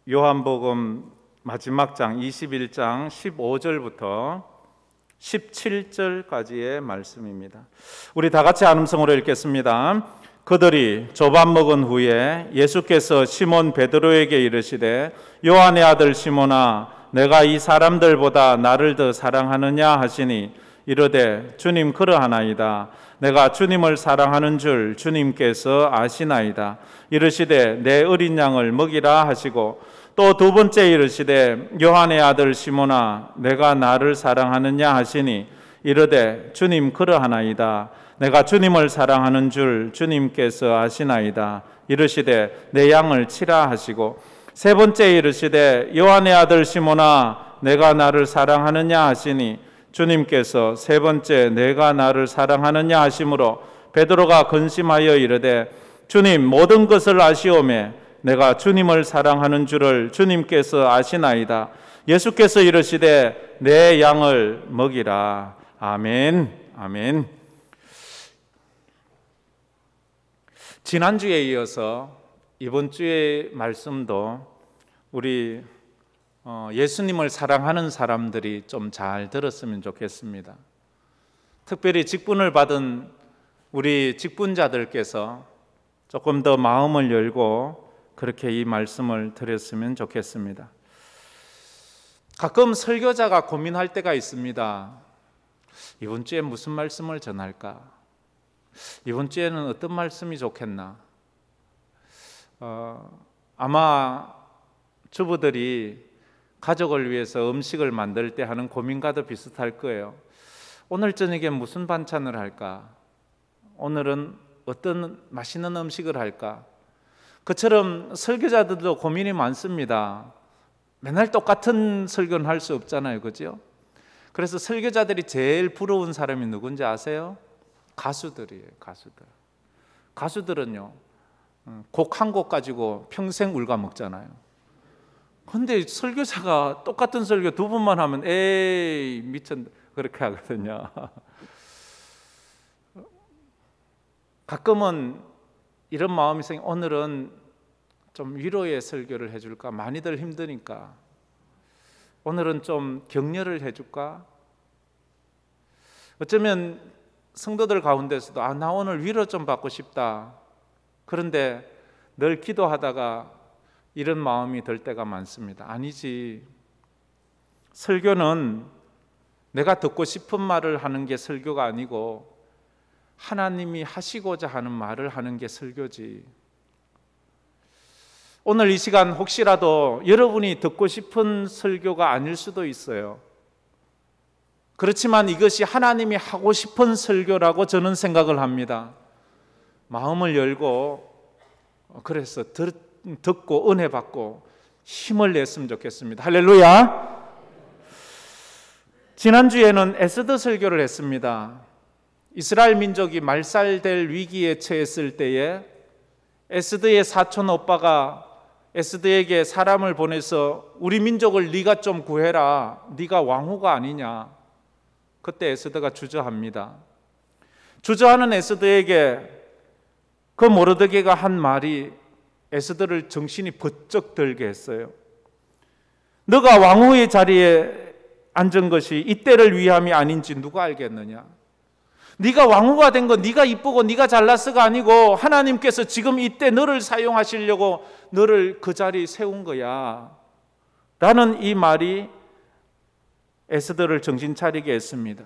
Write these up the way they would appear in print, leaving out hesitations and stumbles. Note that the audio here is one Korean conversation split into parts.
요한복음 마지막 장 21장 15절부터 17절까지의 말씀입니다. 우리 다 같이 암송으로 읽겠습니다. 그들이 조밥 먹은 후에 예수께서 시몬 베드로에게 이르시되 요한의 아들 시몬아 내가 이 사람들보다 나를 더 사랑하느냐 하시니 이르되 주님 그러하나이다. 내가 주님을 사랑하는 줄 주님께서 아시나이다. 이르시되 내 어린 양을 먹이라 하시고 또 두 번째 이르시되 요한의 아들 시몬아 내가 나를 사랑하느냐 하시니 이르되 주님 그러하나이다. 내가 주님을 사랑하는 줄 주님께서 아시나이다. 이르시되 내 양을 치라 하시고 세 번째 이르시되 요한의 아들 시몬아 내가 나를 사랑하느냐 하시니 주님께서 세 번째 내가 나를 사랑하느냐 하심으로 베드로가 근심하여 이르되 주님 모든 것을 아시오매 내가 주님을 사랑하는 줄을 주님께서 아시나이다. 예수께서 이르시되 내 양을 먹이라. 아멘. 아멘. 지난주에 이어서 이번 주의 말씀도 우리 예수님을 사랑하는 사람들이 좀 잘 들었으면 좋겠습니다. 특별히 직분을 받은 우리 직분자들께서 조금 더 마음을 열고 그렇게 이 말씀을 드렸으면 좋겠습니다. 가끔 설교자가 고민할 때가 있습니다. 이번 주에 무슨 말씀을 전할까? 이번 주에는 어떤 말씀이 좋겠나? 아마 주부들이 가족을 위해서 음식을 만들 때 하는 고민과도 비슷할 거예요. 오늘 저녁에 무슨 반찬을 할까? 오늘은 어떤 맛있는 음식을 할까? 그처럼 설교자들도 고민이 많습니다. 맨날 똑같은 설교는 할 수 없잖아요, 그죠? 그래서 설교자들이 제일 부러운 사람이 누군지 아세요? 가수들이에요, 가수들. 가수들은요, 곡 한 곡 가지고 평생 울가 먹잖아요. 근데 설교자가 똑같은 설교 두 번만 하면 에이 미쳤다 그렇게 하거든요. 가끔은 이런 마음이 생겨 오늘은 좀 위로의 설교를 해줄까? 많이들 힘드니까 오늘은 좀 격려를 해줄까? 어쩌면 성도들 가운데서도 나 오늘 위로 좀 받고 싶다. 그런데 늘 기도하다가 이런 마음이 들 때가 많습니다. 아니지. 설교는 내가 듣고 싶은 말을 하는 게 설교가 아니고 하나님이 하시고자 하는 말을 하는 게 설교지. 오늘 이 시간 혹시라도 여러분이 듣고 싶은 설교가 아닐 수도 있어요. 그렇지만 이것이 하나님이 하고 싶은 설교라고 저는 생각을 합니다. 마음을 열고 그래서 듣고 은혜 받고 힘을 냈으면 좋겠습니다. 할렐루야. 지난주에는 에스더 설교를 했습니다. 이스라엘 민족이 말살될 위기에 처했을 때에 에스더의 사촌 오빠가 에스더에게 사람을 보내서 우리 민족을 네가 좀 구해라. 네가 왕후가 아니냐. 그때 에스더가 주저합니다. 주저하는 에스더에게 그 모르드게가 한 말이 에스더를 정신이 번쩍 들게 했어요. 너가 왕후의 자리에 앉은 것이 이때를 위함이 아닌지 누가 알겠느냐? 네가 왕후가 된 건 네가 이쁘고 네가 잘났어가 아니고 하나님께서 지금 이때 너를 사용하시려고 너를 그 자리에 세운 거야 라는 이 말이 에스더를 정신 차리게 했습니다.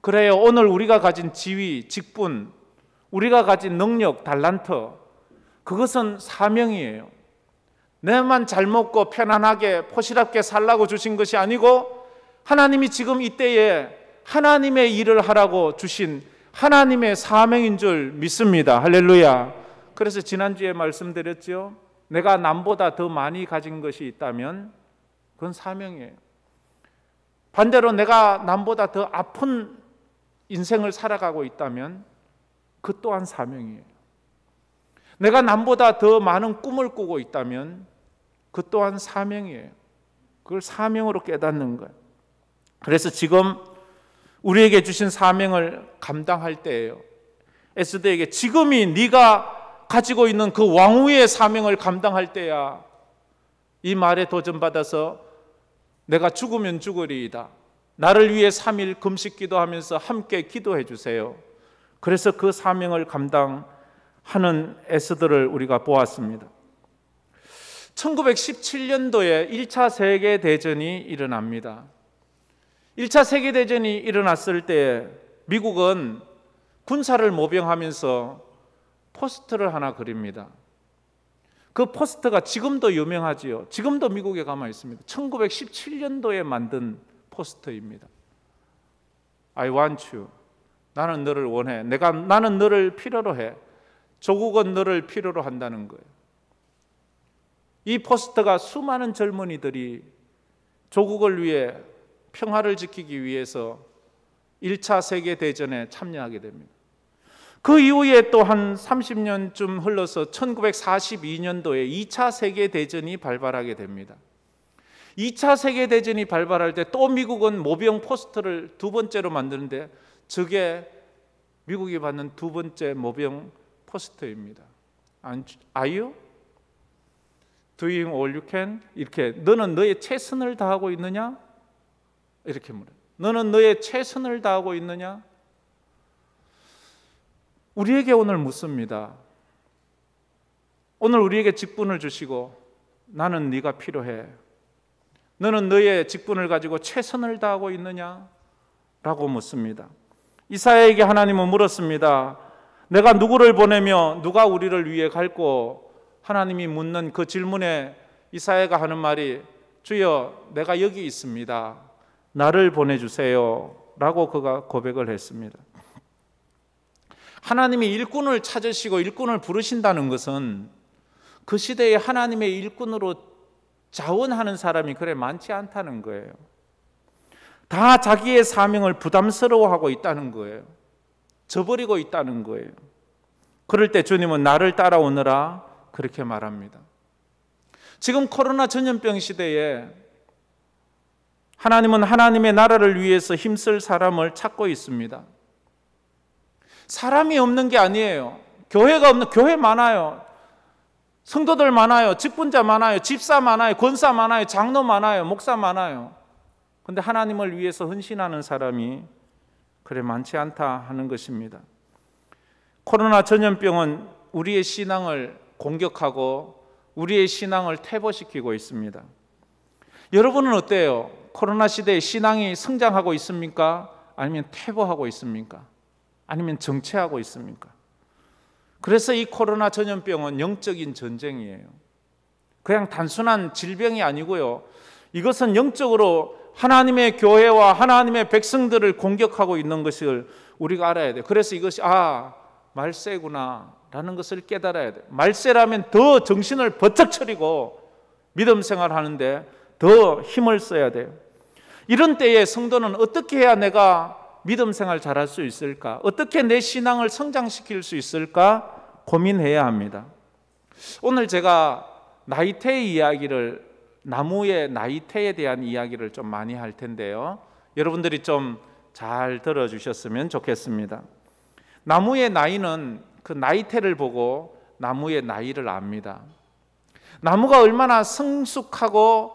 그래요. 오늘 우리가 가진 지위, 직분, 우리가 가진 능력, 달란트 그것은 사명이에요. 내만 잘 먹고 편안하게 포시랍게 살라고 주신 것이 아니고 하나님이 지금 이때에 하나님의 일을 하라고 주신 하나님의 사명인 줄 믿습니다. 할렐루야. 그래서 지난주에 말씀드렸죠. 내가 남보다 더 많이 가진 것이 있다면 그건 사명이에요. 반대로 내가 남보다 더 아픈 인생을 살아가고 있다면 그 또한 사명이에요. 내가 남보다 더 많은 꿈을 꾸고 있다면 그 또한 사명이에요. 그걸 사명으로 깨닫는 거예요. 그래서 지금 우리에게 주신 사명을 감당할 때예요. 에스더에게 지금이 네가 가지고 있는 그 왕후의 사명을 감당할 때야. 이 말에 도전받아서 내가 죽으면 죽으리이다. 나를 위해 3일 금식 기도하면서 함께 기도해 주세요. 그래서 그 사명을 감당하는 에스더를 우리가 보았습니다. 1917년도에 1차 세계대전이 일어납니다. 1차 세계대전이 일어났을 때 미국은 군사를 모병하면서 포스터를 하나 그립니다. 그 포스터가 지금도 유명하지요. 지금도 미국에 가만 있습니다. 1917년도에 만든 포스터입니다. I want you. 나는 너를 원해. 나는 너를 필요로 해. 조국은 너를 필요로 한다는 거예요. 이 포스터가 수많은 젊은이들이 조국을 위해 평화를 지키기 위해서 1차 세계대전에 참여하게 됩니다. 그 이후에 또 한 30년쯤 흘러서 1942년도에 2차 세계대전이 발발하게 됩니다. 2차 세계대전이 발발할 때 또 미국은 모병 포스터를 두 번째로 만드는데 저게 미국이 받는 두 번째 모병 포스터입니다. Are you doing all you can? 이렇게 너는 너의 최선을 다하고 있느냐? 이렇게 물어요. 너는 너의 최선을 다하고 있느냐? 우리에게 오늘 묻습니다. 오늘 우리에게 직분을 주시고 나는 네가 필요해. 너는 너의 직분을 가지고 최선을 다하고 있느냐? 라고 묻습니다. 이사야에게 하나님은 물었습니다. 내가 누구를 보내며 누가 우리를 위해 갈고? 하나님이 묻는 그 질문에 이사야가 하는 말이 주여 내가 여기 있습니다. 나를 보내주세요. 라고 그가 고백을 했습니다. 하나님이 일꾼을 찾으시고 일꾼을 부르신다는 것은 그 시대에 하나님의 일꾼으로 자원하는 사람이 그래 많지 않다는 거예요. 다 자기의 사명을 부담스러워하고 있다는 거예요. 저버리고 있다는 거예요. 그럴 때 주님은 나를 따라오너라 그렇게 말합니다. 지금 코로나 전염병 시대에 하나님은 하나님의 나라를 위해서 힘쓸 사람을 찾고 있습니다. 사람이 없는 게 아니에요. 교회가 없는, 교회 많아요. 성도들 많아요. 직분자 많아요. 집사 많아요. 권사 많아요. 장로 많아요. 목사 많아요. 근데 하나님을 위해서 헌신하는 사람이 그래 많지 않다 하는 것입니다. 코로나 전염병은 우리의 신앙을 공격하고 우리의 신앙을 퇴보시키고 있습니다. 여러분은 어때요? 코로나 시대에 신앙이 성장하고 있습니까? 아니면 퇴보하고 있습니까? 아니면 정체하고 있습니까? 그래서 이 코로나 전염병은 영적인 전쟁이에요. 그냥 단순한 질병이 아니고요. 이것은 영적으로 하나님의 교회와 하나님의 백성들을 공격하고 있는 것을 우리가 알아야 돼요. 그래서 이것이 말세구나 라는 것을 깨달아야 돼요. 말세라면 더 정신을 번쩍 차리고 믿음 생활하는데 더 힘을 써야 돼요. 이런 때에 성도는 어떻게 해야 내가 믿음 생활 잘할 수 있을까? 어떻게 내 신앙을 성장시킬 수 있을까? 고민해야 합니다. 오늘 제가 나이테의 이야기를, 나무의 나이테에 대한 이야기를 좀 많이 할 텐데요. 여러분들이 좀 잘 들어주셨으면 좋겠습니다. 나무의 나이는 그 나이테를 보고 나무의 나이를 압니다. 나무가 얼마나 성숙하고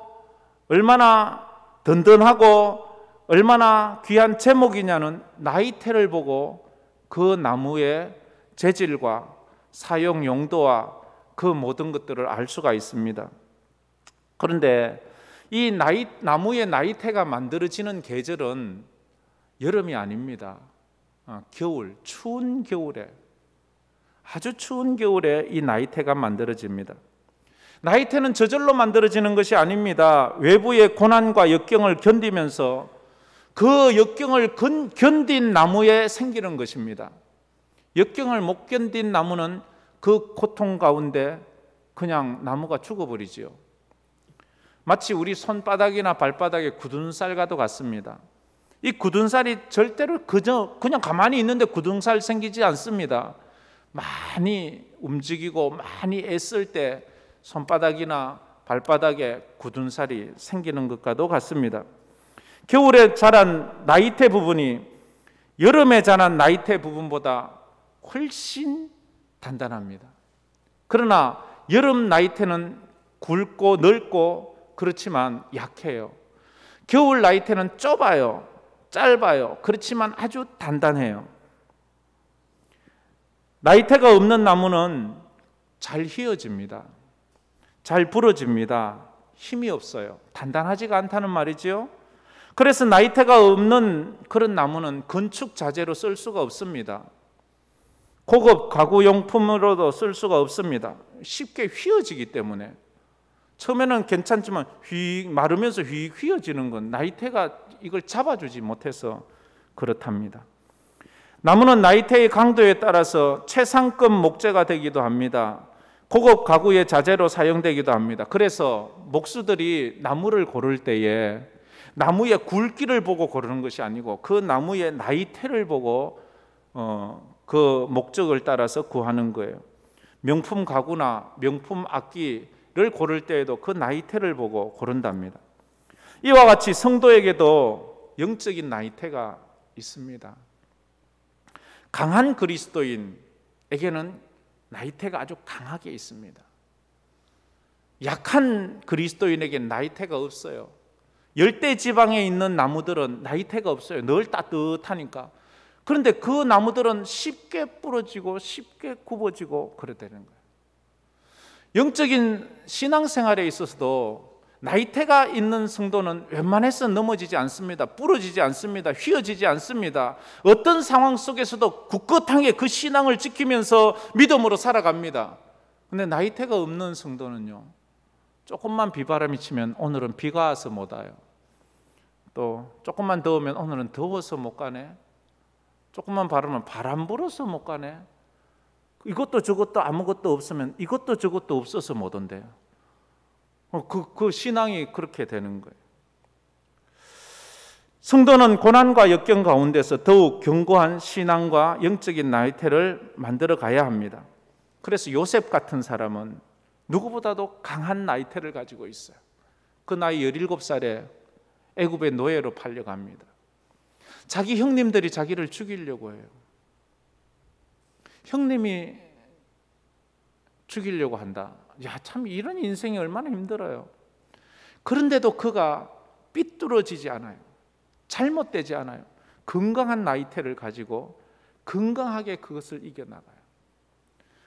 얼마나 든든하고 얼마나 귀한 제목이냐는 나이테를 보고 그 나무의 재질과 사용 용도와 그 모든 것들을 알 수가 있습니다. 그런데 이 나무의 나이테가 만들어지는 계절은 여름이 아닙니다. 겨울, 추운 겨울에, 아주 추운 겨울에 이 나이테가 만들어집니다. 나이테는 저절로 만들어지는 것이 아닙니다. 외부의 고난과 역경을 견디면서 그 역경을 견딘 나무에 생기는 것입니다. 역경을 못 견딘 나무는 그 고통 가운데 그냥 나무가 죽어버리지요. 마치 우리 손바닥이나 발바닥에 굳은 쌀과도 같습니다. 이 굳은 쌀이 절대로 그냥 가만히 있는데 굳은 쌀 생기지 않습니다. 많이 움직이고 많이 애쓸 때 손바닥이나 발바닥에 굳은 살이 생기는 것과도 같습니다. 겨울에 자란 나이테 부분이 여름에 자란 나이테 부분보다 훨씬 단단합니다. 그러나 여름 나이테는 굵고 넓고 그렇지만 약해요. 겨울 나이테는 좁아요, 짧아요. 그렇지만 아주 단단해요. 나이테가 없는 나무는 잘 휘어집니다. 잘 부러집니다. 힘이 없어요. 단단하지가 않다는 말이죠. 그래서 나이테가 없는 그런 나무는 건축 자재로 쓸 수가 없습니다. 고급 가구용품으로도 쓸 수가 없습니다. 쉽게 휘어지기 때문에. 처음에는 괜찮지만 마르면서 휘어지는 건 나이테가 이걸 잡아주지 못해서 그렇답니다. 나무는 나이테의 강도에 따라서 최상급 목재가 되기도 합니다. 고급 가구의 자재로 사용되기도 합니다. 그래서 목수들이 나무를 고를 때에 나무의 굵기를 보고 고르는 것이 아니고 그 나무의 나이테를 보고 그 목적을 따라서 구하는 거예요. 명품 가구나 명품 악기를 고를 때에도 그 나이테를 보고 고른답니다. 이와 같이 성도에게도 영적인 나이테가 있습니다. 강한 그리스도인에게는 나이테가 아주 강하게 있습니다. 약한 그리스도인에게는 나이테가 없어요. 열대 지방에 있는 나무들은 나이테가 없어요. 늘 따뜻하니까. 그런데 그 나무들은 쉽게 부러지고 쉽게 굽어지고 그러다는 거예요. 영적인 신앙생활에 있어서도 나이테가 있는 성도는 웬만해서 넘어지지 않습니다. 부러지지 않습니다. 휘어지지 않습니다. 어떤 상황 속에서도 굳건하게 그 신앙을 지키면서 믿음으로 살아갑니다. 그런데 나이테가 없는 성도는요, 조금만 비바람이 치면 오늘은 비가 와서 못 와요. 또 조금만 더우면 오늘은 더워서 못 가네. 조금만 바람 불어서 못 가네. 이것도 저것도 아무것도 없으면 이것도 저것도 없어서 못 온대요. 그 신앙이 그렇게 되는 거예요. 성도는 고난과 역경 가운데서 더욱 견고한 신앙과 영적인 나이테를 만들어 가야 합니다. 그래서 요셉 같은 사람은 누구보다도 강한 나이테를 가지고 있어요. 그 나이 17살에 애굽의 노예로 팔려갑니다. 자기 형님들이 자기를 죽이려고 해요. 형님이 죽이려고 한다. 야, 참 이런 인생이 얼마나 힘들어요. 그런데도 그가 삐뚤어지지 않아요. 잘못되지 않아요. 건강한 나이테를 가지고 건강하게 그것을 이겨나가요.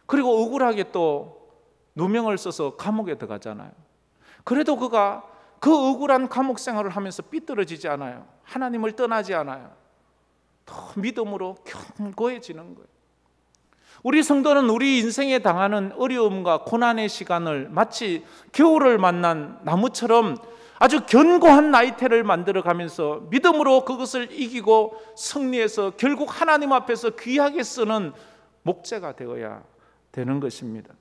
그리고 억울하게 또 누명을 써서 감옥에 들어가잖아요. 그래도 그가 그 억울한 감옥 생활을 하면서 삐뚤어지지 않아요. 하나님을 떠나지 않아요. 더 믿음으로 견고해지는 거예요. 우리 성도는 우리 인생에 당하는 어려움과 고난의 시간을 마치 겨울을 만난 나무처럼 아주 견고한 나이테를 만들어가면서 믿음으로 그것을 이기고 승리해서 결국 하나님 앞에서 귀하게 쓰는 목재가 되어야 되는 것입니다.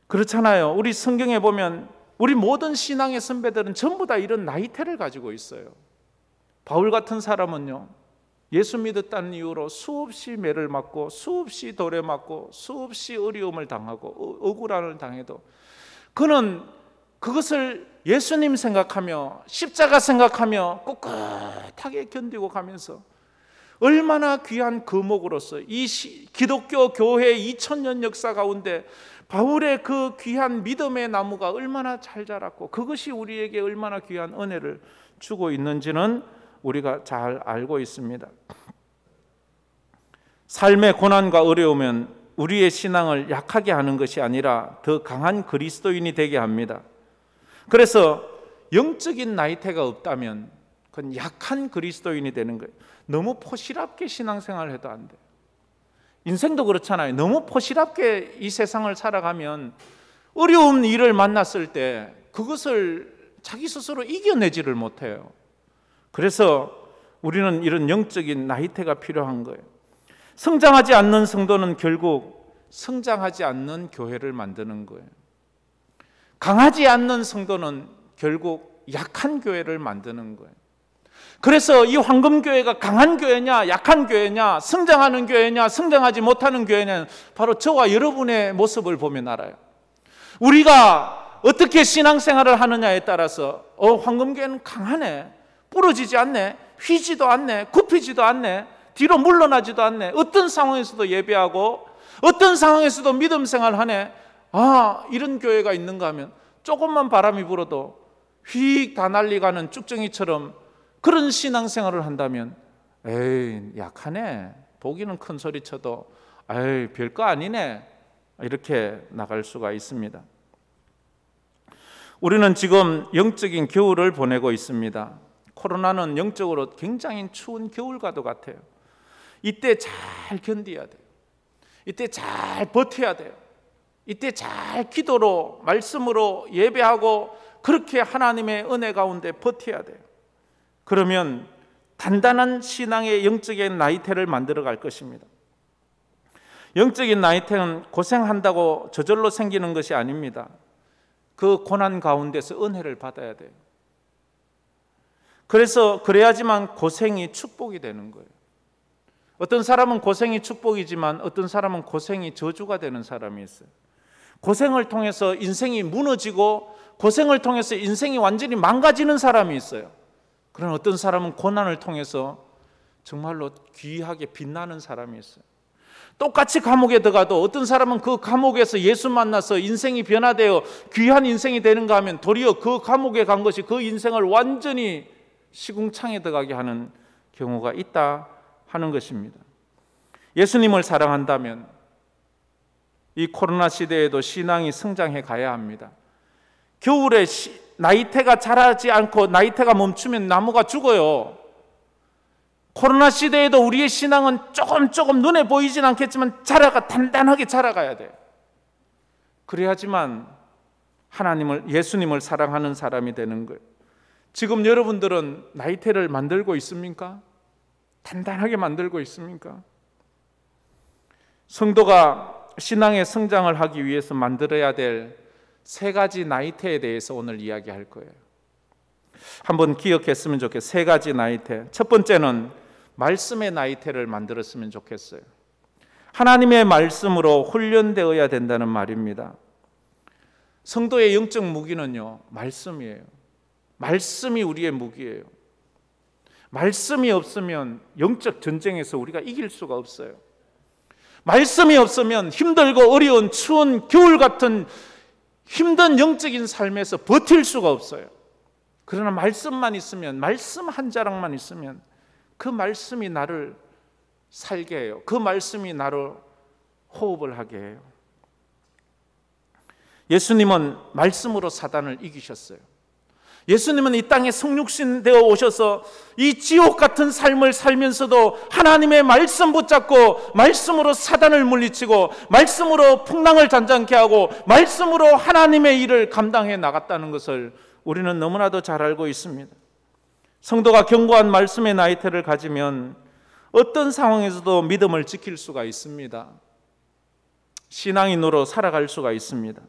그렇잖아요. 우리 성경에 보면 우리 모든 신앙의 선배들은 전부 다 이런 나이테를 가지고 있어요. 바울 같은 사람은요, 예수 믿었다는 이유로 수없이 매를 맞고 수없이 돌에 맞고 수없이 어려움을 당하고 억울함을 당해도 그는 그것을 예수님 생각하며 십자가 생각하며 꿋꿋하게 견디고 가면서 얼마나 귀한 거목으로서 이 기독교 교회 2000년 역사 가운데 바울의 그 귀한 믿음의 나무가 얼마나 잘 자랐고 그것이 우리에게 얼마나 귀한 은혜를 주고 있는지는 우리가 잘 알고 있습니다. 삶의 고난과 어려움은 우리의 신앙을 약하게 하는 것이 아니라 더 강한 그리스도인이 되게 합니다. 그래서 영적인 나이테가 없다면 그건 약한 그리스도인이 되는 거예요. 너무 포시랍게 신앙생활을 해도 안 돼요. 인생도 그렇잖아요. 너무 포시랍게 이 세상을 살아가면 어려운 일을 만났을 때 그것을 자기 스스로 이겨내지를 못해요. 그래서 우리는 이런 영적인 나이테가 필요한 거예요. 성장하지 않는 성도는 결국 성장하지 않는 교회를 만드는 거예요. 강하지 않는 성도는 결국 약한 교회를 만드는 거예요. 그래서 이 황금교회가 강한 교회냐 약한 교회냐 성장하는 교회냐 성장하지 못하는 교회냐 바로 저와 여러분의 모습을 보면 알아요. 우리가 어떻게 신앙생활을 하느냐에 따라서 황금교회는 강하네, 부러지지 않네, 휘지도 않네, 굽히지도 않네, 뒤로 물러나지도 않네, 어떤 상황에서도 예배하고 어떤 상황에서도 믿음 생활하네, 이런 교회가 있는가 하면 조금만 바람이 불어도 휙 다 날아가는 쭉정이처럼 그런 신앙생활을 한다면 에이 약하네, 보기는 큰 소리 쳐도 에이 별거 아니네, 이렇게 나갈 수가 있습니다. 우리는 지금 영적인 겨울을 보내고 있습니다. 코로나는 영적으로 굉장히 추운 겨울과도 같아요. 이때 잘 견뎌야 돼요. 이때 잘 버텨야 돼요. 이때 잘 기도로 말씀으로 예배하고 그렇게 하나님의 은혜 가운데 버텨야 돼요. 그러면 단단한 신앙의 영적인 나이테를 만들어 갈 것입니다. 영적인 나이테는 고생한다고 저절로 생기는 것이 아닙니다. 그 고난 가운데서 은혜를 받아야 돼요. 그래야지만 고생이 축복이 되는 거예요. 어떤 사람은 고생이 축복이지만 어떤 사람은 고생이 저주가 되는 사람이 있어요. 고생을 통해서 인생이 무너지고 고생을 통해서 인생이 완전히 망가지는 사람이 있어요. 그런 어떤 사람은 고난을 통해서 정말로 귀하게 빛나는 사람이 있어요. 똑같이 감옥에 들어가도 어떤 사람은 그 감옥에서 예수 만나서 인생이 변화되어 귀한 인생이 되는가 하면 도리어 그 감옥에 간 것이 그 인생을 완전히 시궁창에 들어가게 하는 경우가 있다 하는 것입니다. 예수님을 사랑한다면 이 코로나 시대에도 신앙이 성장해 가야 합니다. 겨울에 나이테가 자라지 않고 나이테가 멈추면 나무가 죽어요. 코로나 시대에도 우리의 신앙은 조금 눈에 보이진 않겠지만 단단하게 자라가야 돼요. 그래야지만 예수님을 사랑하는 사람이 되는 거예요. 지금 여러분들은 나이테를 만들고 있습니까? 단단하게 만들고 있습니까? 성도가 신앙의 성장을 하기 위해서 만들어야 될 3가지 나이테에 대해서 오늘 이야기할 거예요. 한번 기억했으면 좋겠어요. 3가지 나이테. 첫 번째는 말씀의 나이테를 만들었으면 좋겠어요. 하나님의 말씀으로 훈련되어야 된다는 말입니다. 성도의 영적 무기는요, 말씀이에요. 말씀이 우리의 무기예요. 말씀이 없으면 영적 전쟁에서 우리가 이길 수가 없어요. 말씀이 없으면 힘들고 어려운 추운 겨울 같은 힘든 영적인 삶에서 버틸 수가 없어요. 그러나 말씀만 있으면, 말씀 한 자락만 있으면 그 말씀이 나를 살게 해요. 그 말씀이 나를 호흡을 하게 해요. 예수님은 말씀으로 사단을 이기셨어요. 예수님은 이 땅에 성육신 되어 오셔서 이 지옥 같은 삶을 살면서도 하나님의 말씀 붙잡고 말씀으로 사단을 물리치고 말씀으로 풍랑을 잔잔케 하고 말씀으로 하나님의 일을 감당해 나갔다는 것을 우리는 너무나도 잘 알고 있습니다. 성도가 견고한 말씀의 나이테를 가지면 어떤 상황에서도 믿음을 지킬 수가 있습니다. 신앙인으로 살아갈 수가 있습니다.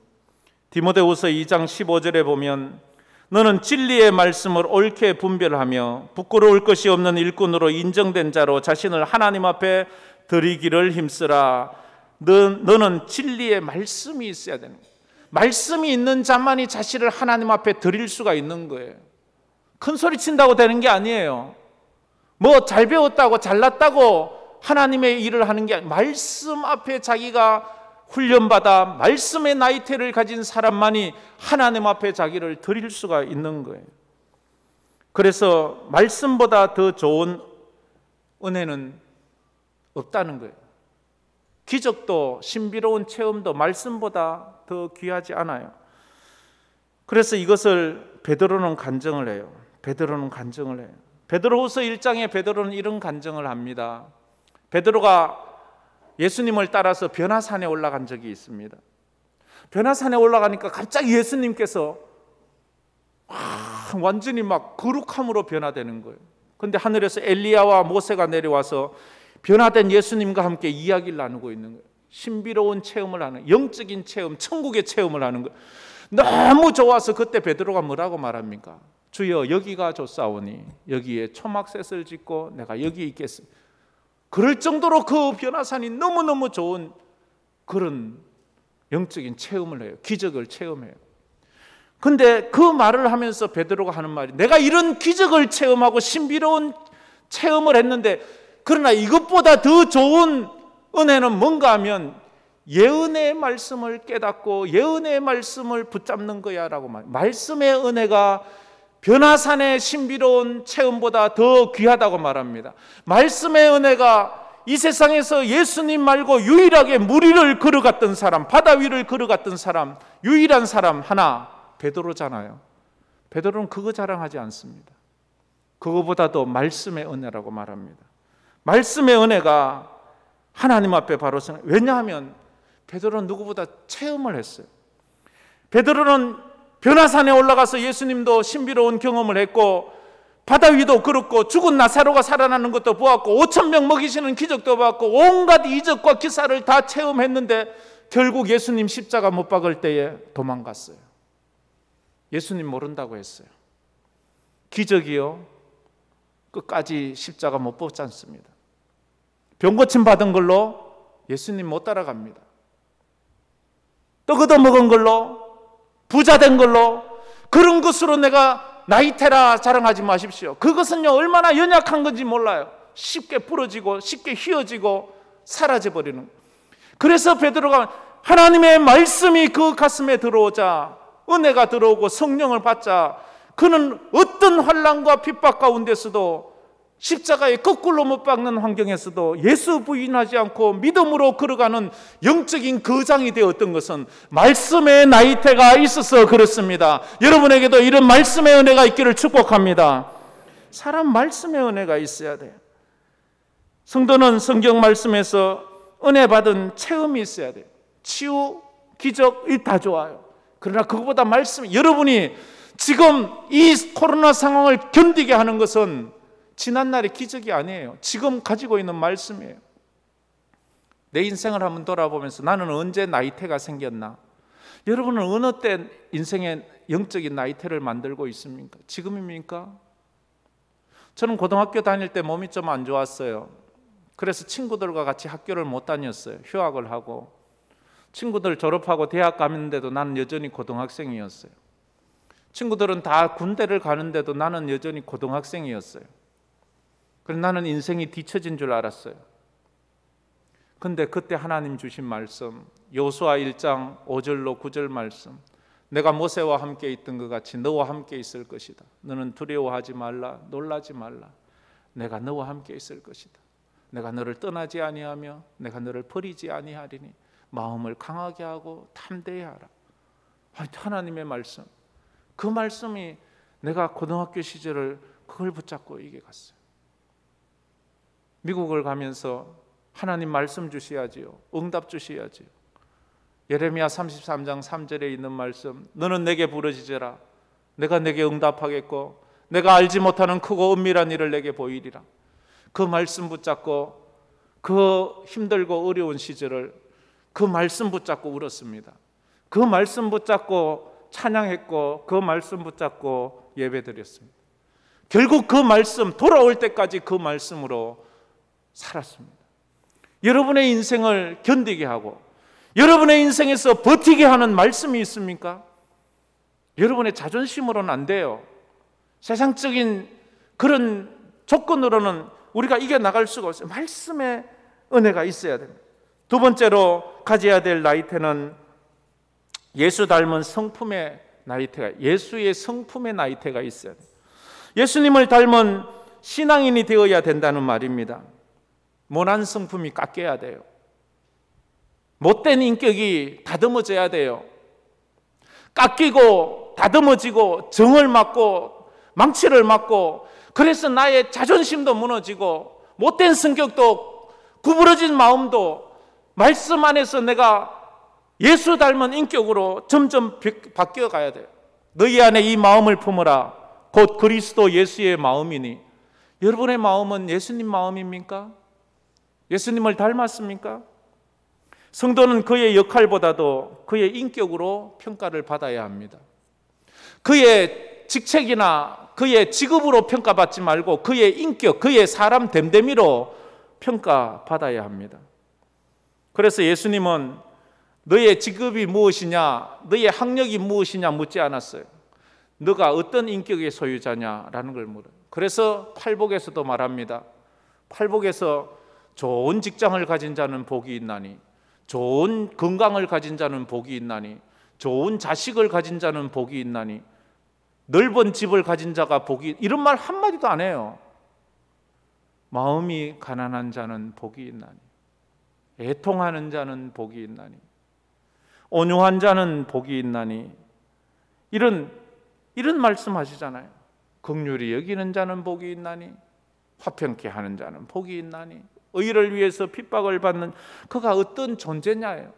디모데후서 2장 15절에 보면 너는 진리의 말씀을 옳게 분별하며 부끄러울 것이 없는 일꾼으로 인정된 자로 자신을 하나님 앞에 드리기를 힘쓰라. 너는 진리의 말씀이 있어야 되는 거예요. 말씀이 있는 자만이 자신을 하나님 앞에 드릴 수가 있는 거예요. 큰 소리 친다고 되는 게 아니에요. 뭐 잘 배웠다고 잘났다고 하나님의 일을 하는 게 아니에요. 말씀 앞에 자기가 훈련받아 말씀의 나이테를 가진 사람만이 하나님 앞에 자기를 드릴 수가 있는 거예요. 그래서 말씀보다 더 좋은 은혜는 없다는 거예요. 기적도 신비로운 체험도 말씀보다 더 귀하지 않아요. 그래서 이것을 베드로는 간증을 해요. 베드로후서 1장에 베드로는 이런 간증을 합니다. 베드로가 예수님을 따라서 변화산에 올라간 적이 있습니다. 변화산에 올라가니까 갑자기 예수님께서 완전히 막 거룩함으로 변화되는 거예요. 그런데 하늘에서 엘리야와 모세가 내려와서 변화된 예수님과 함께 이야기를 나누고 있는 거예요. 신비로운 체험을 하는, 영적인 체험, 천국의 체험을 하는 거예요. 너무 좋아서 그때 베드로가 뭐라고 말합니까? 주여 여기가 좋사오니 여기에 초막셋을 짓고 내가 여기 있겠습니다. 그럴 정도로 그 변화산이 너무너무 좋은 그런 영적인 체험을 해요. 기적을 체험해요. 근데 그 말을 하면서 베드로가 하는 말이, 내가 이런 기적을 체험하고 신비로운 체험을 했는데 그러나 이것보다 더 좋은 은혜는 뭔가 하면 예언의 말씀을 깨닫고 예언의 말씀을 붙잡는 거야 라고 말합니다. 말씀의 은혜가 변화산의 신비로운 체험보다 더 귀하다고 말합니다. 말씀의 은혜가 이 세상에서 예수님 말고 유일하게 물 위를 걸어갔던 사람, 바다 위를 걸어갔던 사람, 유일한 사람 하나, 베드로잖아요. 베드로는 그거 자랑하지 않습니다. 그거보다도 말씀의 은혜라고 말합니다. 말씀의 은혜가 하나님 앞에 바로 서는, 왜냐하면 베드로는 누구보다 체험을 했어요. 베드로는 변화산에 올라가서 예수님도 신비로운 경험을 했고, 바다 위도 걸었고, 죽은 나사로가 살아나는 것도 보았고, 5,000명 먹이시는 기적도 보았고, 온갖 이적과 기사를 다 체험했는데 결국 예수님 십자가 못 박을 때에 도망갔어요. 예수님 모른다고 했어요. 기적이요, 끝까지 십자가 못 뽑지 않습니다. 병 고침 받은 걸로 예수님 못 따라갑니다. 떡 얻어 먹은 걸로, 부자 된 걸로, 그런 것으로 내가 나이테라 자랑하지 마십시오. 그것은요, 얼마나 연약한 건지 몰라요. 쉽게 부러지고 쉽게 휘어지고 사라져버리는. 그래서 베드로가 하나님의 말씀이 그 가슴에 들어오자, 은혜가 들어오고 성령을 받자, 그는 어떤 환난과 핍박 가운데서도, 십자가에 거꾸로 못 박는 환경에서도 예수 부인하지 않고 믿음으로 걸어가는 영적인 거장이 되었던 것은 말씀의 나이테가 있어서 그렇습니다. 여러분에게도 이런 말씀의 은혜가 있기를 축복합니다. 사람 말씀의 은혜가 있어야 돼요. 성도는 성경 말씀에서 은혜 받은 체험이 있어야 돼요. 치유, 기적, 다 좋아요. 그러나 그것보다 말씀, 여러분이 지금 이 코로나 상황을 견디게 하는 것은 지난날의 기적이 아니에요. 지금 가지고 있는 말씀이에요. 내 인생을 한번 돌아보면서 나는 언제 나이테가 생겼나? 여러분은 어느 때 인생의 영적인 나이테를 만들고 있습니까? 지금입니까? 저는 고등학교 다닐 때 몸이 좀 안 좋았어요. 그래서 친구들과 같이 학교를 못 다녔어요. 휴학을 하고. 친구들 졸업하고 대학 가는데도 나는 여전히 고등학생이었어요. 친구들은 다 군대를 가는데도 나는 여전히 고등학생이었어요. 그래서 나는 인생이 뒤처진 줄 알았어요. 근데 그때 하나님 주신 말씀, 여호수아 1장 5절로 9절 말씀, 내가 모세와 함께 있던 것 같이 너와 함께 있을 것이다. 너는 두려워하지 말라, 놀라지 말라. 내가 너와 함께 있을 것이다. 내가 너를 떠나지 아니하며 내가 너를 버리지 아니하리니 마음을 강하게 하고 담대히 하라. 하나님의 말씀, 그 말씀이 내가 고등학교 시절을 그걸 붙잡고 이게 갔어요. 미국을 가면서 하나님 말씀 주셔야지요. 응답 주셔야지요. 예레미야 33장 3절에 있는 말씀, 너는 내게 부르짖으라. 내가 내게 응답하겠고 내가 알지 못하는 크고 은밀한 일을 내게 보이리라. 그 말씀 붙잡고 그 힘들고 어려운 시절을 그 말씀 붙잡고 울었습니다. 그 말씀 붙잡고 찬양했고 그 말씀 붙잡고 예배드렸습니다. 결국 그 말씀, 돌아올 때까지 그 말씀으로 살았습니다. 여러분의 인생을 견디게 하고 여러분의 인생에서 버티게 하는 말씀이 있습니까? 여러분의 자존심으로는 안 돼요. 세상적인 그런 조건으로는 우리가 이겨나갈 수가 없어요. 말씀의 은혜가 있어야 됩니다. 두 번째로 가져야 될 나이테는 예수 닮은 성품의 나이테가, 예수의 성품의 나이테가 있어야 돼요. 예수님을 닮은 신앙인이 되어야 된다는 말입니다. 모난 성품이 깎여야 돼요. 못된 인격이 다듬어져야 돼요. 깎이고 다듬어지고 정을 맞고 망치를 맞고, 그래서 나의 자존심도 무너지고 못된 성격도 구부러진 마음도 말씀 안에서 내가 예수 닮은 인격으로 점점 바뀌어가야 돼요. 너희 안에 이 마음을 품으라. 곧 그리스도 예수의 마음이니. 여러분의 마음은 예수님 마음입니까? 예수님을 닮았습니까? 성도는 그의 역할보다도 그의 인격으로 평가를 받아야 합니다. 그의 직책이나 그의 직업으로 평가받지 말고 그의 인격, 그의 사람 됨됨이로 평가받아야 합니다. 그래서 예수님은 너의 직업이 무엇이냐, 너의 학력이 무엇이냐 묻지 않았어요. 너가 어떤 인격의 소유자냐라는 걸 물어요. 그래서 팔복에서도 말합니다. 팔복에서 좋은 직장을 가진 자는 복이 있나니 좋은 건강을 가진 자는 복이 있나니, 좋은 자식을 가진 자는 복이 있나니, 넓은 집을 가진 자가 복이, 이런 말 한마디도 안 해요. 마음이 가난한 자는 복이 있나니, 애통하는 자는 복이 있나니, 온유한 자는 복이 있나니, 이런 말씀 하시잖아요. 긍휼히 여기는 자는 복이 있나니, 화평케 하는 자는 복이 있나니, 의를 위해서 핍박을 받는 그가 어떤 존재냐예요.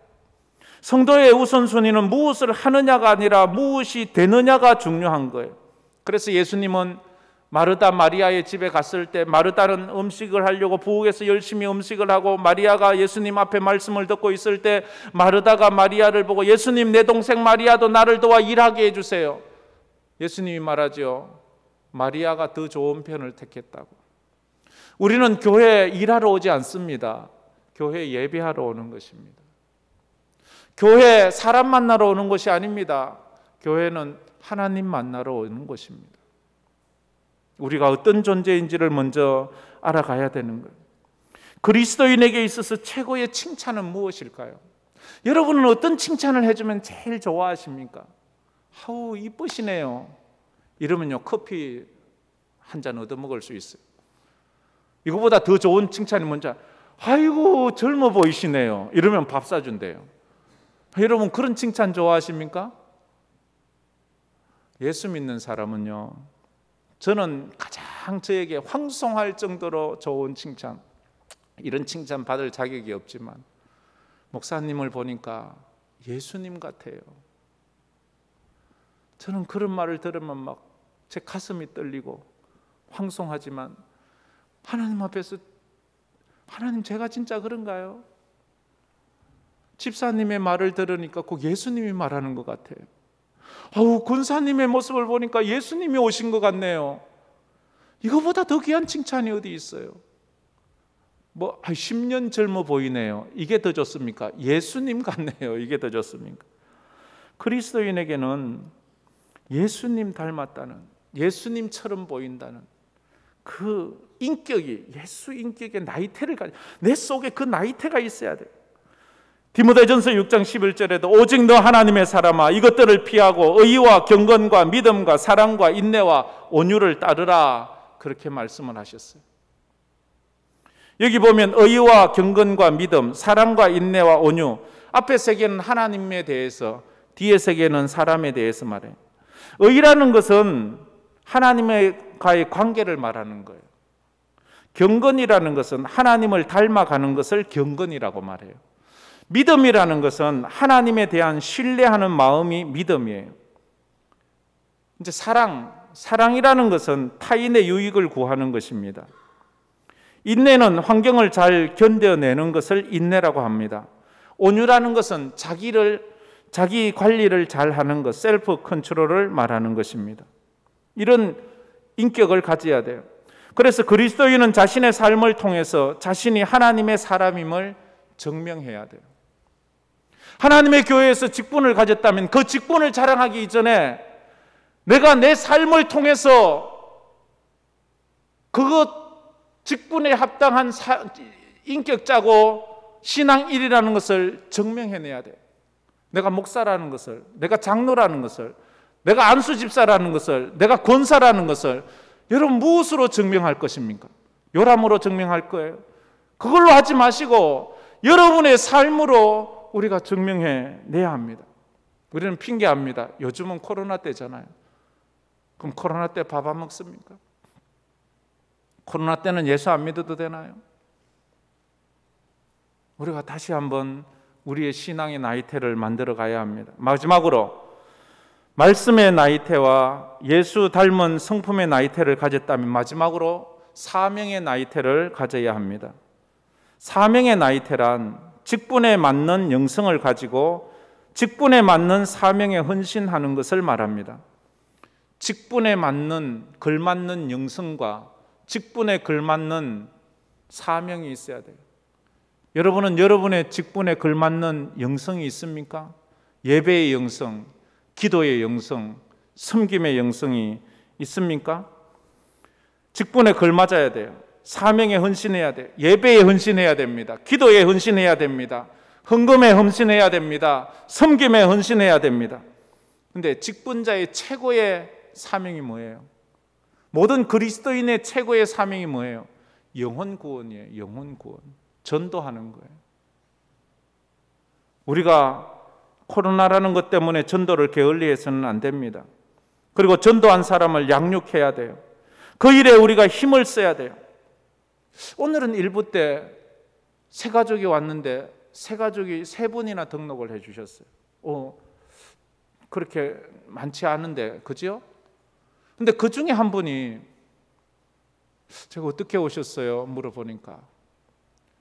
성도의 우선순위는 무엇을 하느냐가 아니라 무엇이 되느냐가 중요한 거예요. 그래서 예수님은 마르다 마리아의 집에 갔을 때 마르다는 음식을 하려고 부엌에서 열심히 음식을 하고 마리아가 예수님 앞에 말씀을 듣고 있을 때 마르다가 마리아를 보고 예수님, 내 동생 마리아도 나를 도와 일하게 해주세요. 예수님이 말하죠. 마리아가 더 좋은 편을 택했다고. 우리는 교회에 일하러 오지 않습니다. 교회에 예배하러 오는 것입니다. 교회 사람 만나러 오는 것이 아닙니다. 교회는 하나님 만나러 오는 것입니다. 우리가 어떤 존재인지를 먼저 알아가야 되는 거예요. 그리스도인에게 있어서 최고의 칭찬은 무엇일까요? 여러분은 어떤 칭찬을 해주면 제일 좋아하십니까? 아우 이쁘시네요. 이러면요 커피 한 잔 얻어먹을 수 있어요. 이거보다 더 좋은 칭찬이 뭔지, 아이고 젊어 보이시네요. 이러면 밥 사준대요. 여러분 그런 칭찬 좋아하십니까? 예수 믿는 사람은요, 저는 가장 저에게 황송할 정도로 좋은 칭찬, 이런 칭찬 받을 자격이 없지만 목사님을 보니까 예수님 같아요. 저는 그런 말을 들으면 막 제 가슴이 떨리고 황송하지만 하나님 앞에서, 하나님 제가 진짜 그런가요? 집사님의 말을 들으니까 꼭 예수님이 말하는 것 같아요. 아우 군사님의 모습을 보니까 예수님이 오신 것 같네요. 이거보다 더 귀한 칭찬이 어디 있어요? 10년 젊어 보이네요. 이게 더 좋습니까? 예수님 같네요. 이게 더 좋습니까? 그리스도인에게는 예수님 닮았다는, 예수님처럼 보인다는 그 인격이, 예수 인격의 나이테를 가지고 내 속에 그 나이테가 있어야 돼요. 디모데전서 6장 11절에도 오직 너 하나님의 사람아 이것들을 피하고 의와 경건과 믿음과 사랑과 인내와 온유를 따르라, 그렇게 말씀을 하셨어요. 여기 보면 의와 경건과 믿음, 사랑과 인내와 온유, 앞에 세 개는 하나님에 대해서, 뒤에 세 개는 사람에 대해서 말해요. 의라는 것은 하나님과의 관계를 말하는 거예요. 경건이라는 것은 하나님을 닮아가는 것을 경건이라고 말해요. 믿음이라는 것은 하나님에 대한 신뢰하는 마음이 믿음이에요. 이제 사랑이라는 것은 타인의 유익을 구하는 것입니다. 인내는 환경을 잘 견뎌내는 것을 인내라고 합니다. 온유라는 것은 자기 관리를 잘 하는 것, 셀프 컨트롤을 말하는 것입니다. 이런 인격을 가져야 돼요. 그래서 그리스도인은 자신의 삶을 통해서 자신이 하나님의 사람임을 증명해야 돼요. 하나님의 교회에서 직분을 가졌다면 그 직분을 자랑하기 이전에 내가 내 삶을 통해서 그것 직분에 합당한 인격자고 신앙인이라는 것을 증명해내야 돼요. 내가 목사라는 것을, 내가 장로라는 것을, 내가 안수집사라는 것을, 내가 권사라는 것을 여러분 무엇으로 증명할 것입니까? 요람으로 증명할 거예요. 그걸로 하지 마시고 여러분의 삶으로 우리가 증명해내야 합니다. 우리는 핑계합니다. 요즘은 코로나 때잖아요. 그럼 코로나 때 밥 안 먹습니까? 코로나 때는 예수 안 믿어도 되나요? 우리가 다시 한번 우리의 신앙의 나이테를 만들어 가야 합니다. 마지막으로 말씀의 나이테와 예수 닮은 성품의 나이테를 가졌다면 마지막으로 사명의 나이테를 가져야 합니다. 사명의 나이테란 직분에 맞는 영성을 가지고 직분에 맞는 사명에 헌신하는 것을 말합니다. 직분에 맞는 걸맞는 영성과 직분에 걸맞는 사명이 있어야 돼요. 여러분은 여러분의 직분에 걸맞는 영성이 있습니까? 예배의 영성, 기도의 영성, 섬김의 영성이 있습니까? 직분에 걸맞아야 돼요. 사명에 헌신해야 돼요. 예배에 헌신해야 됩니다. 기도에 헌신해야 됩니다. 헌금에 헌신해야 됩니다. 섬김에 헌신해야 됩니다. 근데 직분자의 최고의 사명이 뭐예요? 모든 그리스도인의 최고의 사명이 뭐예요? 영혼 구원이에요. 영혼 구원. 전도하는 거예요. 우리가 코로나라는 것 때문에 전도를 게을리해서는 안 됩니다. 그리고 전도한 사람을 양육해야 돼요. 그 일에 우리가 힘을 써야 돼요. 오늘은 일부 때 세 가족이 왔는데 세 가족이 세 분이나 등록을 해 주셨어요. 그렇게 많지 않은데, 그죠? 근데 그 중에 한 분이 제가 어떻게 오셨어요? 물어보니까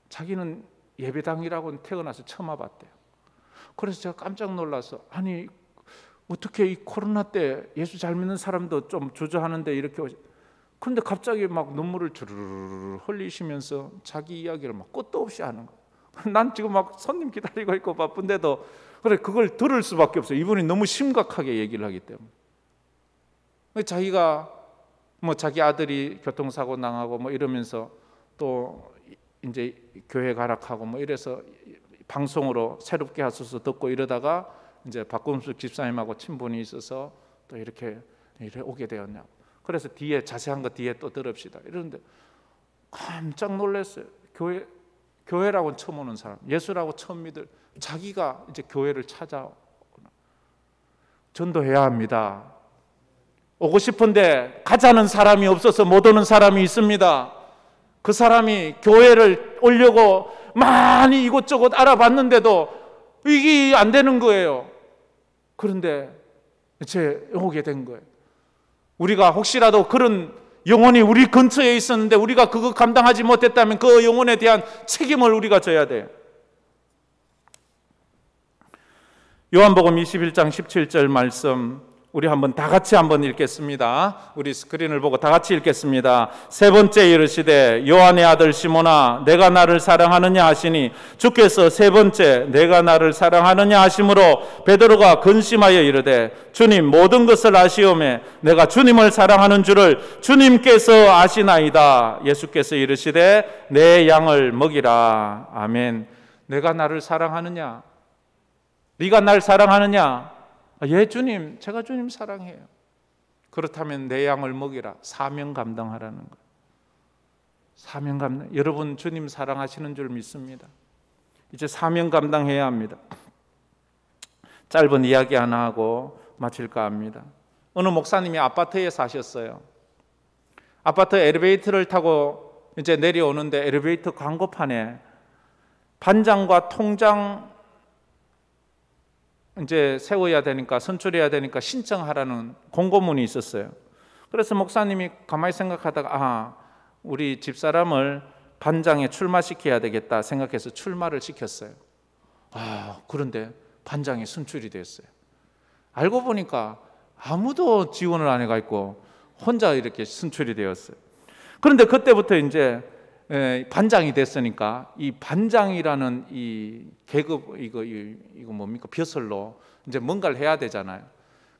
자기는 예배당이라고는 태어나서 처음 와봤대요. 그래서 제가 깜짝 놀라서, 아니 어떻게 이 코로나 때 예수 잘 믿는 사람도 좀 주저하는데 이렇게 그런데 갑자기 막 눈물을 주르르 흘리시면서 자기 이야기를 막 끝도 없이 하는 거예요. 난 지금 막 손님 기다리고 있고 바쁜데도 그래, 그걸 들을 수밖에 없어요. 이분이 너무 심각하게 얘기를 하기 때문에. 자기가 뭐 자기 아들이 교통사고 당하고 뭐 이러면서 또 이제 교회 가락하고 뭐 이래서 방송으로 새롭게 하소서 듣고 이러다가 이제 박금숙 집사님하고 친분이 있어서 또 이렇게 오게 되었냐고. 그래서 뒤에 자세한 거 뒤에 또 들읍시다. 이러는데 깜짝 놀랐어요. 교회라고 처음 오는 사람, 예수라고 처음 믿을 자기가 이제 교회를 찾아오나. 전도해야 합니다. 오고 싶은데 가자는 사람이 없어서 못 오는 사람이 있습니다. 그 사람이 교회를 오려고 많이 이곳저곳 알아봤는데도 이게 안 되는 거예요. 그런데 이제 오게 된 거예요. 우리가 혹시라도 그런 영혼이 우리 근처에 있었는데 우리가 그거 감당하지 못했다면 그 영혼에 대한 책임을 우리가 져야 돼요. 요한복음 21장 17절 말씀 우리 한번 다 같이 한번 읽겠습니다. 우리 스크린을 보고 다 같이 읽겠습니다. 세 번째 이르시되 요한의 아들 시몬아 내가 나를 사랑하느냐 하시니 주께서 세 번째 내가 나를 사랑하느냐 하심으로 베드로가 근심하여 이르되 주님 모든 것을 아시오매 내가 주님을 사랑하는 줄을 주님께서 아시나이다. 예수께서 이르시되 내 양을 먹이라. 아멘. 내가 나를 사랑하느냐? 네가 날 사랑하느냐? 예 주님, 제가 주님 사랑해요. 그렇다면 내 양을 먹이라. 사명 감당하라는 거예요. 사명 감당. 여러분 주님 사랑하시는 줄 믿습니다. 이제 사명 감당해야 합니다. 짧은 이야기 하나 하고 마칠까 합니다. 어느 목사님이 아파트에 사셨어요. 아파트 엘리베이터를 타고 이제 내려오는데 엘리베이터 광고판에 반장과 통장 이제 세워야 되니까 선출해야 되니까 신청하라는 공고문이 있었어요. 그래서 목사님이 가만히 생각하다가 우리 집사람을 반장에 출마시켜야 되겠다 생각해서 출마를 시켰어요. 그런데 반장에 선출이 됐어요. 알고 보니까 아무도 지원을 안 해가 있고 혼자 이렇게 선출이 되었어요. 그런데 그때부터 이제 반장이 됐으니까 이 반장이라는 이 계급 이거 뭡니까 벼슬로 이제 뭔가를 해야 되잖아요.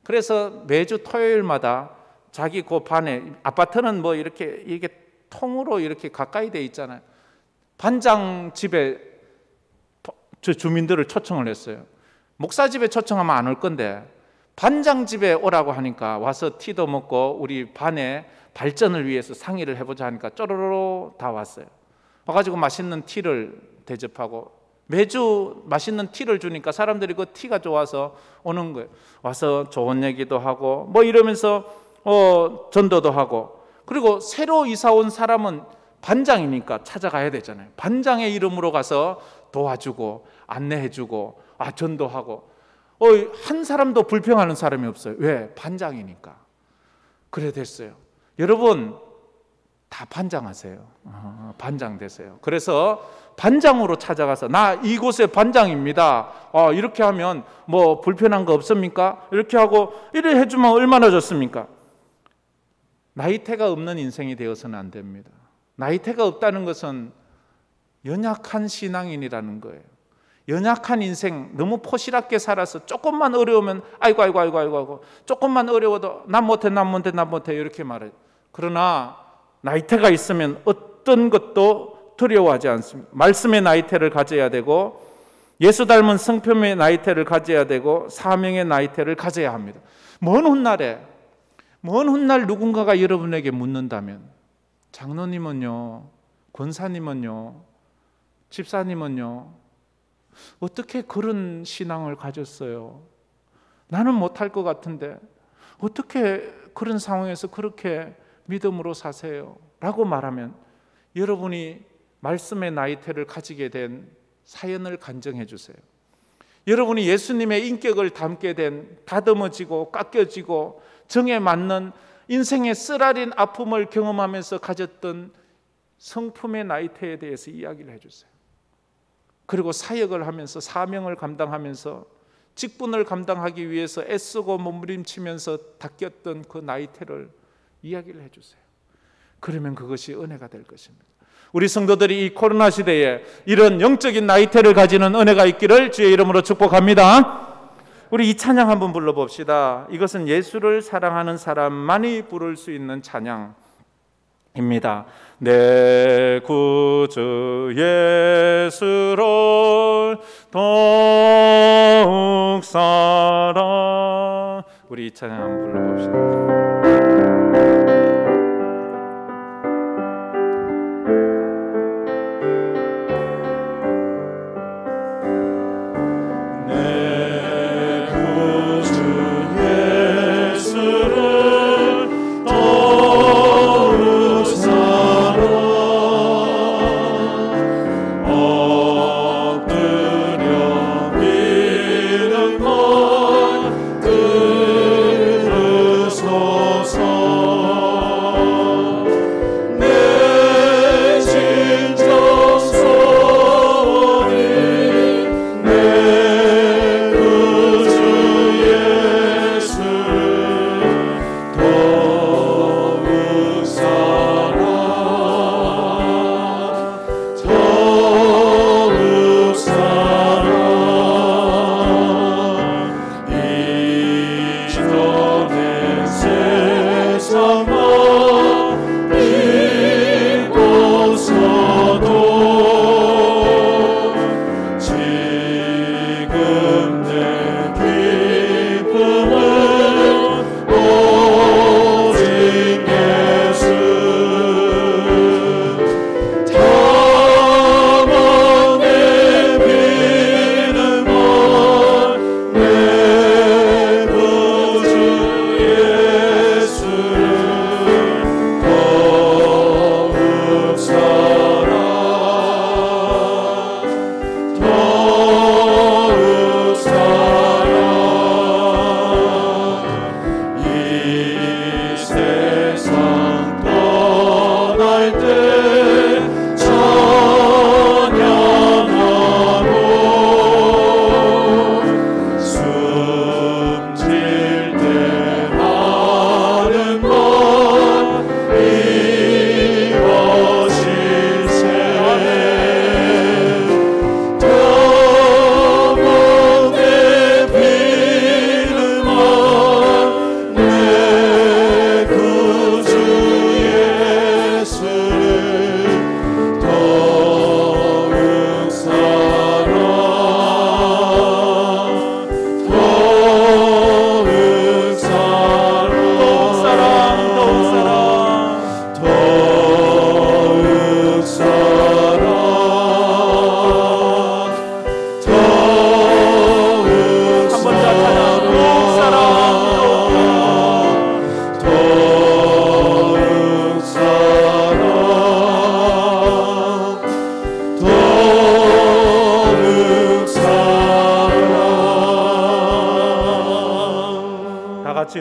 그래서 매주 토요일마다 자기 그 반에 아파트는 뭐 이게 통으로 이렇게 가까이 돼 있잖아요. 반장 집에 저 주민들을 초청을 했어요. 목사 집에 초청하면 안 올 건데 반장 집에 오라고 하니까 와서 티도 먹고 우리 반에 발전을 위해서 상의를 해보자 하니까 쪼로로 다 왔어요. 와가지고 맛있는 티를 대접하고 매주 맛있는 티를 주니까 사람들이 그 티가 좋아서 오는 거예요. 와서 좋은 얘기도 하고 뭐 이러면서 전도도 하고 그리고 새로 이사 온 사람은 반장이니까 찾아가야 되잖아요. 반장의 이름으로 가서 도와주고 안내해주고 전도하고 한 사람도 불평하는 사람이 없어요. 왜? 반장이니까. 그래 됐어요. 여러분 다 반장하세요. 반장 되세요. 그래서 반장으로 찾아가서 나 이곳의 반장입니다. 이렇게 하면 뭐 불편한 거 없습니까? 이렇게 하고 이래 해주면 얼마나 좋습니까? 나이테가 없는 인생이 되어서는 안 됩니다. 나이테가 없다는 것은 연약한 신앙인이라는 거예요. 연약한 인생, 너무 포시럽게 살아서 조금만 어려우면 아이고 조금만 어려워도 난 못해 이렇게 말해요. 그러나 나이테가 있으면 어떤 것도 두려워하지 않습니다. 말씀의 나이테를 가져야 되고 예수 닮은 성품의 나이테를 가져야 되고 사명의 나이테를 가져야 합니다. 먼 훗날 누군가가 여러분에게 묻는다면, 장로님은요, 권사님은요, 집사님은요, 어떻게 그런 신앙을 가졌어요? 나는 못할 것 같은데 어떻게 그런 상황에서 그렇게 믿음으로 사세요? 라고 말하면 여러분이 말씀의 나이테를 가지게 된 사연을 간증해 주세요. 여러분이 예수님의 인격을 담게 된 다듬어지고 깎여지고 정에 맞는 인생의 쓰라린 아픔을 경험하면서 가졌던 성품의 나이테에 대해서 이야기를 해주세요. 그리고 사역을 하면서 사명을 감당하면서 직분을 감당하기 위해서 애쓰고 몸부림치면서 닦였던 그 나이테를 이야기를 해주세요. 그러면 그것이 은혜가 될 것입니다. 우리 성도들이 이 코로나 시대에 이런 영적인 나이테를 가지는 은혜가 있기를 주의 이름으로 축복합니다. 우리 이 찬양 한번 불러봅시다. 이것은 예수를 사랑하는 사람만이 부를 수 있는 찬양입니다. 내 구주 예수를 더욱 사랑. 우리 이 찬양 한번 불러봅시다.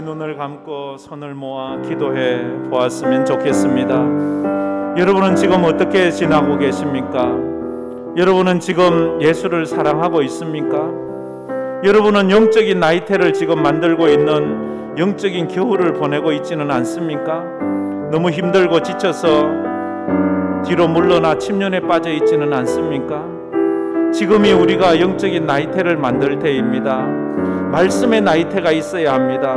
눈을 감고 손을 모아 기도해 보았으면 좋겠습니다. 여러분은 지금 어떻게 지나고 계십니까? 여러분은 지금 예수를 사랑하고 있습니까? 여러분은 영적인 나이테를 지금 만들고 있는 영적인 겨울을 보내고 있지는 않습니까? 너무 힘들고 지쳐서 뒤로 물러나 침륜에 빠져 있지는 않습니까? 지금이 우리가 영적인 나이테를 만들 때입니다. 말씀의 나이테가 있어야 합니다.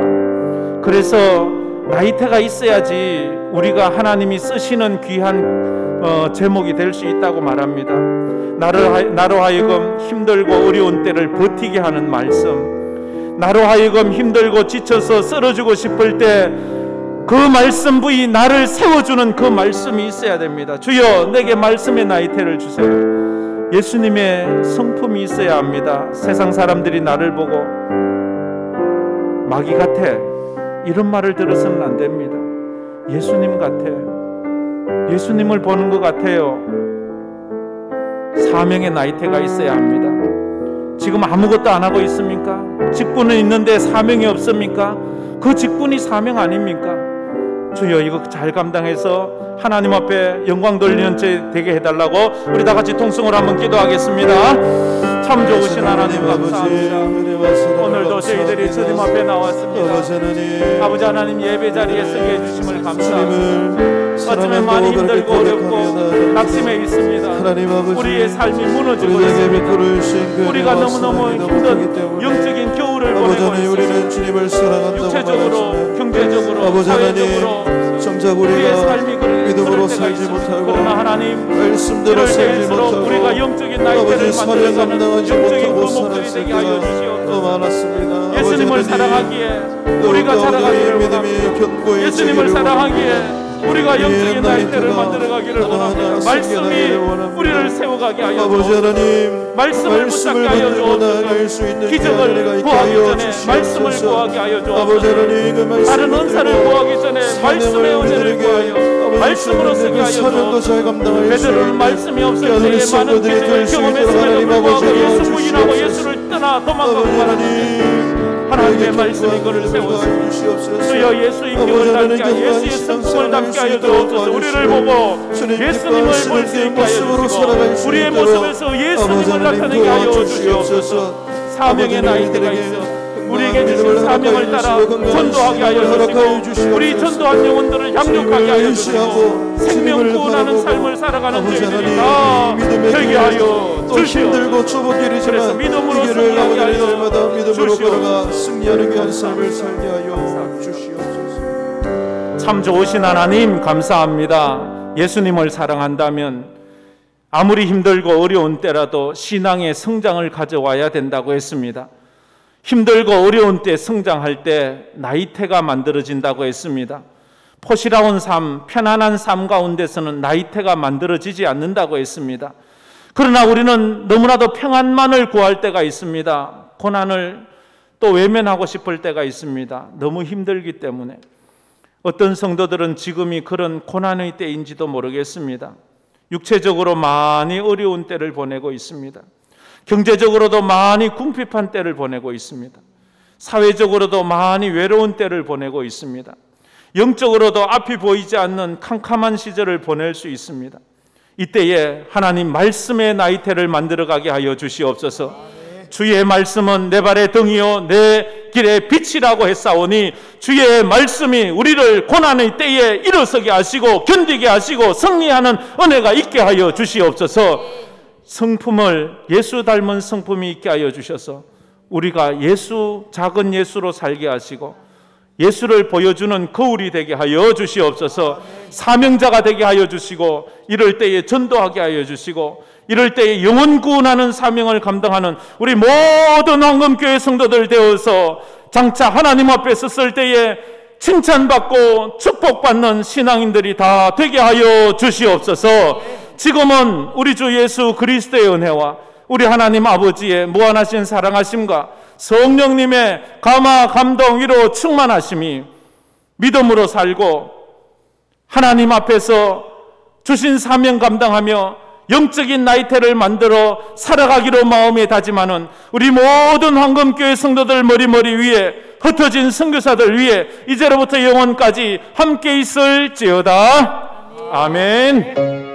그래서 나이테가 있어야지 우리가 하나님이 쓰시는 귀한 제목이 될 수 있다고 말합니다. 나로 하여금 힘들고 어려운 때를 버티게 하는 말씀, 나로 하여금 힘들고 지쳐서 쓰러지고 싶을 때 그 말씀 부위 나를 세워주는 그 말씀이 있어야 됩니다. 주여 내게 말씀의 나이테를 주세요. 예수님의 성품이 있어야 합니다. 세상 사람들이 나를 보고 마귀 같아 이런 말을 들어서는 안 됩니다. 예수님 같아, 예수님을 보는 것 같아요. 사명의 나이테가 있어야 합니다. 지금 아무것도 안 하고 있습니까? 직분은 있는데 사명이 없습니까? 그 직분이 사명 아닙니까? 주여 이거 잘 감당해서 하나님 앞에 영광 돌리는 죄 되게 해달라고 우리 다 같이 통성으로 한번 기도하겠습니다. 참 좋으신 하나님 감사합니다. 오늘도 저희들이 주님 앞에 나왔습니다. 아버지 하나님 예배 자리에 서게 해주심을 감사합니다. 어쩌면 많이 힘들고 어렵고 낙심해 있습니다. 우리의 삶이 무너지고 있습니다. 우리가 너무너무 힘든 영적인 겨울을 보내고 있습니다. 육체적으로, 경제적으로, 사회적으로 우리의 삶이 믿음으로 살지 못하고, 그러나 하나님 말씀대로 살지 못하고 우리가 영적인 나이테를 만들어가는 영적인 구목들이 되게 하여 주시옵소서. 예수님을 사랑하기에 우리가 살아가기를 원합니다. 예수님을 사랑하기에 우리가 영적인 나이테를 만들어가기를 원합니다. 말씀이 우리를 세워가게 하여 주옵소서. 말씀을 붙잡게 하여 주옵소서. 기적을 구하기 전에 말씀을 구하게 하여 주옵소서. 다른 은사를 구하기 전에 말씀의 은혜를 구하여 말씀으로 쓰게 하여 주옵소서. 베드로는 말씀이 없을 때에 많은 기적을 경험했음에도 불구하고 예수 부인하고 예수를 떠나 도망가고 말았는데 하나님의 말씀이 그를 세웠습니다. 주여 예수 인격을 닮게 하여 예수의 성품을 닮게 하여 주옵소서. 우리를 보고 예수님을 볼 수 있게 하여 주시고 우리의 모습에서 예수님을 나타내게 하여 주시옵소서. 사명의 나이테가 있어 우리에게 주신 사명을 따라 전도하게 하여 주시고 우리 전도한 영혼들을 양육하게 하여 주시고 생명 구원하는 삶을 살아가는 저희들이 다 되게 하여 주시옵소서. 그래서 믿음으로 승리하게 하여 주시옵소서. 승리하는 귀한 삶을 살게 하여 주시옵소서. 참 좋으신 하나님 감사합니다. 예수님을 사랑한다면 아무리 힘들고 어려운 때라도 신앙의 성장을 가져와야 된다고 했습니다. 힘들고 어려운 때 성장할 때 나이테가 만들어진다고 했습니다. 포시라운 삶, 편안한 삶 가운데서는 나이테가 만들어지지 않는다고 했습니다. 그러나 우리는 너무나도 평안만을 구할 때가 있습니다. 고난을 또 외면하고 싶을 때가 있습니다. 너무 힘들기 때문에. 어떤 성도들은 지금이 그런 고난의 때인지도 모르겠습니다. 육체적으로 많이 어려운 때를 보내고 있습니다. 경제적으로도 많이 궁핍한 때를 보내고 있습니다. 사회적으로도 많이 외로운 때를 보내고 있습니다. 영적으로도 앞이 보이지 않는 캄캄한 시절을 보낼 수 있습니다. 이때에 하나님 말씀의 나이테를 만들어가게 하여 주시옵소서. 주의 말씀은 내 발의 등이요 내 길의 빛이라고 했사오니 주의 말씀이 우리를 고난의 때에 일어서게 하시고 견디게 하시고 승리하는 은혜가 있게 하여 주시옵소서. 성품을 예수 닮은 성품이 있게 하여 주셔서 우리가 예수, 작은 예수로 살게 하시고 예수를 보여주는 거울이 되게 하여 주시옵소서. 사명자가 되게 하여 주시고 이럴 때에 전도하게 하여 주시고 이럴 때에 영혼 구원하는 사명을 감당하는 우리 모든 황금교회 성도들 되어서 장차 하나님 앞에 섰을 때에 칭찬받고 축복받는 신앙인들이 다 되게 하여 주시옵소서. 지금은 우리 주 예수 그리스도의 은혜와 우리 하나님 아버지의 무한하신 사랑하심과 성령님의 감화 감동 위로 충만하심이 믿음으로 살고 하나님 앞에서 주신 사명 감당하며 영적인 나이테를 만들어 살아가기로 마음에 다짐하는 우리 모든 황금교회 성도들 머리 위에 흩어진 선교사들 위에 이제로부터 영원까지 함께 있을지어다. 아멘.